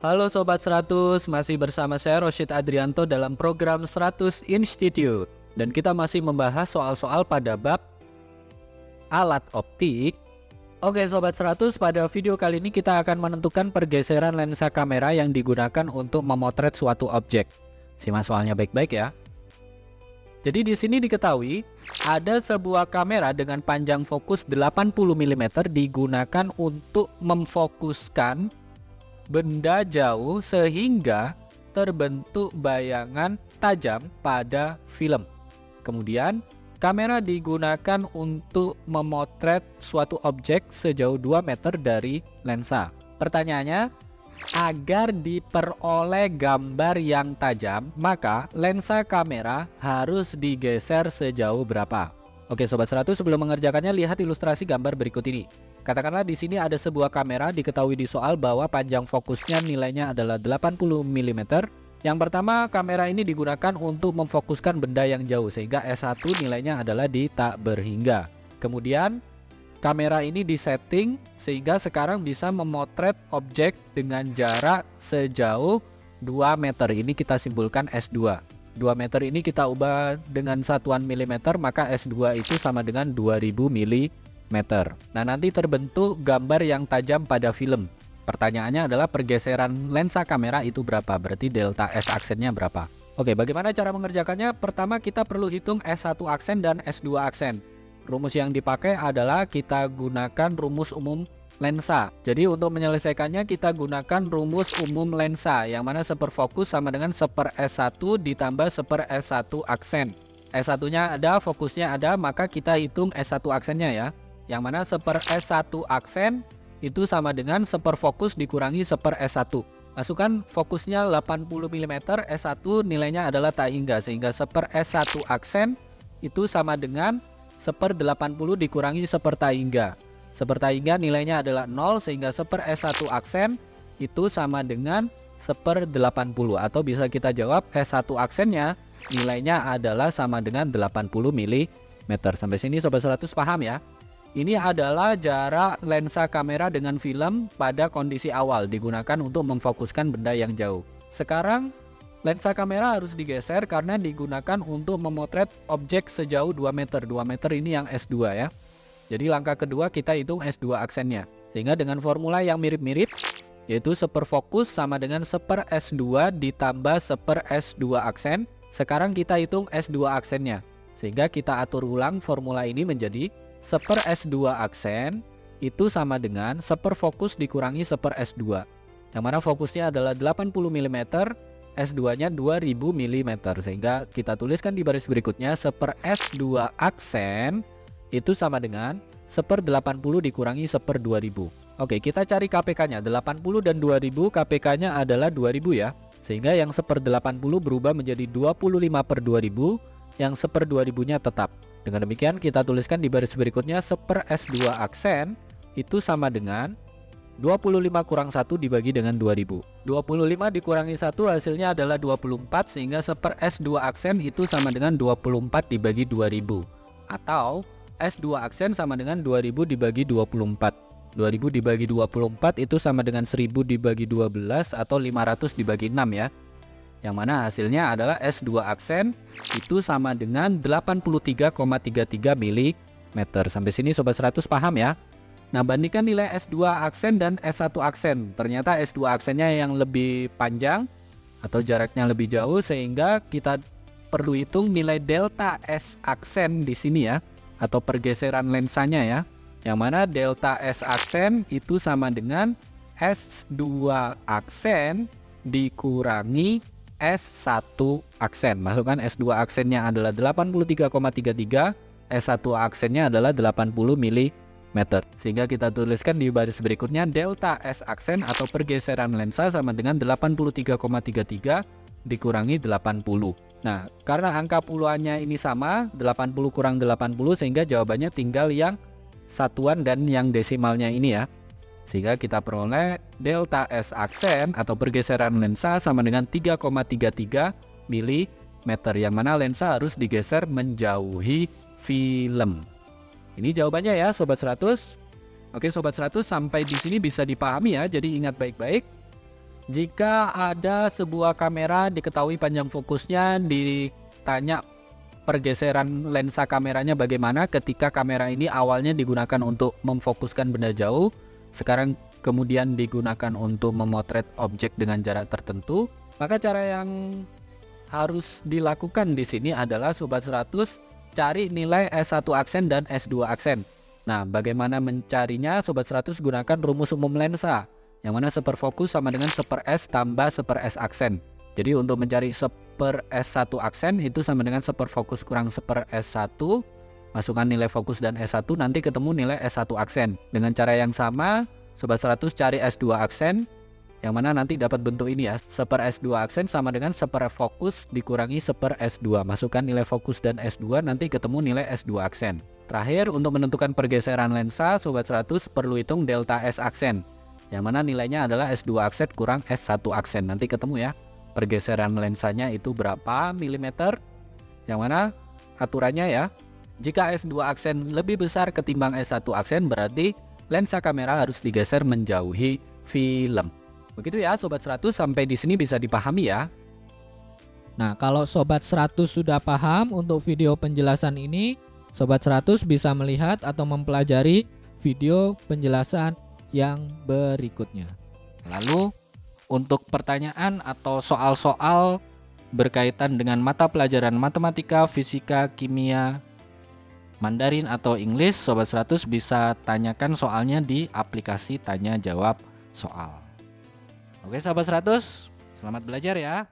Halo Sobat 100, masih bersama saya Rosyid Adrianto dalam program 100 Institute. Dan kita masih membahas soal-soal pada bab alat optik. Oke Sobat 100, pada video kali ini kita akan menentukan pergeseran lensa kamera yang digunakan untuk memotret suatu objek. Simak soalnya baik-baik ya. Jadi di sini diketahui ada sebuah kamera dengan panjang fokus 80 mm digunakan untuk memfokuskan benda jauh sehingga terbentuk bayangan tajam pada film. Kemudian kamera digunakan untuk memotret suatu objek sejauh 2 meter dari lensa. Pertanyaannya, agar diperoleh gambar yang tajam, maka lensa kamera harus digeser sejauh berapa? Oke Sobat 100, sebelum mengerjakannya lihat ilustrasi gambar berikut ini. Katakanlah di sini ada sebuah kamera, diketahui di soal bahwa panjang fokusnya nilainya adalah 80 mm. Yang pertama, kamera ini digunakan untuk memfokuskan benda yang jauh sehingga S1 nilainya adalah di tak berhingga. Kemudian kamera ini disetting sehingga sekarang bisa memotret objek dengan jarak sejauh 2 meter. Ini kita simpulkan S2. 2 meter ini kita ubah dengan satuan milimeter, maka S2 itu sama dengan 2000 mm. Nah, nanti terbentuk gambar yang tajam pada film. Pertanyaannya adalah pergeseran lensa kamera itu berapa? Berarti delta S aksennya berapa? Oke, bagaimana cara mengerjakannya? Pertama kita perlu hitung S1 aksen dan S2 aksen. Rumus yang dipakai adalah kita gunakan rumus umum lensa. Jadi untuk menyelesaikannya kita gunakan rumus umum lensa, yang mana seperfokus sama dengan 1/S1 ditambah 1/S1 aksen. S1 nya ada, fokusnya ada, maka kita hitung S1 aksennya ya. Yang mana 1/S1 aksen itu sama dengan seperfokus dikurangi 1/S1. Masukkan fokusnya 80 mm, S1 nilainya adalah tak hingga, sehingga 1/S1 aksen itu sama dengan 1/80 dikurangi 1/tak hingga nilainya adalah 0, sehingga 1/S1 aksen itu sama dengan 1/80, atau bisa kita jawab S1 aksennya nilainya adalah sama dengan 80 mm. Sampai sini Sobat 100 paham ya? Ini adalah jarak lensa kamera dengan film pada kondisi awal digunakan untuk memfokuskan benda yang jauh. Sekarang lensa kamera harus digeser karena digunakan untuk memotret objek sejauh 2 meter. 2 meter ini yang S2 ya. Jadi langkah kedua kita hitung S2 aksennya. Sehingga dengan formula yang mirip-mirip, yaitu seperfokus sama dengan 1/S2 ditambah 1/S2 aksen. Sekarang kita hitung S2 aksennya. Sehingga kita atur ulang formula ini menjadi 1/S2 aksen itu sama dengan seperfokus dikurangi 1/S2. Yang mana fokusnya adalah 80 mm, S2-nya 2000 mm, sehingga kita tuliskan di baris berikutnya 1/S2 aksen itu sama dengan 1/80 dikurangi 1/2000. Oke, kita cari KPK-nya. 80 dan 2000 KPK-nya adalah 2000 ya. Sehingga yang 1/80 berubah menjadi 25/2000, yang 1/2000-nya tetap. Dengan demikian kita tuliskan di baris berikutnya 1/S2 aksen itu sama dengan 25 kurang 1 dibagi dengan 2000. 25 dikurangi 1 hasilnya adalah 24, sehingga 1/S2 aksen itu sama dengan 24 dibagi 2000. Atau S2 aksen sama dengan 2000 dibagi 24. 2000 dibagi 24 itu sama dengan 1000 dibagi 12 atau 500 dibagi 6 ya. Yang mana hasilnya adalah S2 aksen itu sama dengan 83,33 mm. Sampai sini Sobat 100 paham ya? Nah, bandingkan nilai S2 aksen dan S1 aksen. Ternyata S2 aksennya yang lebih panjang atau jaraknya lebih jauh, sehingga kita perlu hitung nilai delta S aksen di sini ya, atau pergeseran lensanya ya. Yang mana delta S aksen itu sama dengan S2 aksen dikurangi S1 aksen. Masukkan S2 aksennya adalah 83,33, S1 aksennya adalah 80 mm. Sehingga kita tuliskan di baris berikutnya delta S aksen atau pergeseran lensa sama dengan 83,33 dikurangi 80. Nah, karena angka puluhannya ini sama, 80 kurang 80, sehingga jawabannya tinggal yang satuan dan yang desimalnya ini ya. Sehingga kita peroleh delta S aksen atau pergeseran lensa sama dengan 3,33 mm, yang mana lensa harus digeser menjauhi film. Ini jawabannya ya Sobat 100. Oke Sobat 100, sampai di sini bisa dipahami ya. Jadi ingat baik-baik. Jika ada sebuah kamera diketahui panjang fokusnya, ditanya pergeseran lensa kameranya bagaimana ketika kamera ini awalnya digunakan untuk memfokuskan benda jauh, sekarang kemudian digunakan untuk memotret objek dengan jarak tertentu, maka cara yang harus dilakukan di sini adalah Sobat 100 cari nilai S1 aksen dan S2 aksen. Nah, bagaimana mencarinya? Sobat 100 gunakan rumus umum lensa, yang mana seperfokus sama dengan 1/S tambah 1/S aksen. Jadi untuk mencari 1/S1 aksen itu sama dengan seperfokus kurang 1/S1, masukkan nilai fokus dan S1, nanti ketemu nilai S1 aksen. Dengan cara yang sama, Sobat 100 cari S2 aksen, yang mana nanti dapat bentuk ini ya, 1/S2 aksen sama dengan 1/fokus dikurangi 1/S2, masukkan nilai fokus dan S2, nanti ketemu nilai S2 aksen. Terakhir, untuk menentukan pergeseran lensa, Sobat 100 perlu hitung delta S aksen, yang mana nilainya adalah S2 aksen kurang S1 aksen. Nanti ketemu ya, pergeseran lensanya itu berapa milimeter, yang mana aturannya ya, jika S2 aksen lebih besar ketimbang S1 aksen, berarti lensa kamera harus digeser menjauhi film. Begitu ya Sobat 100, sampai di sini bisa dipahami ya. Nah, kalau Sobat 100 sudah paham untuk video penjelasan ini, Sobat 100 bisa melihat atau mempelajari video penjelasan yang berikutnya. Lalu untuk pertanyaan atau soal-soal berkaitan dengan mata pelajaran matematika, fisika, kimia, Mandarin atau English, Sobat 100 bisa tanyakan soalnya di aplikasi tanya jawab soal. Oke Sobat 100, selamat belajar ya.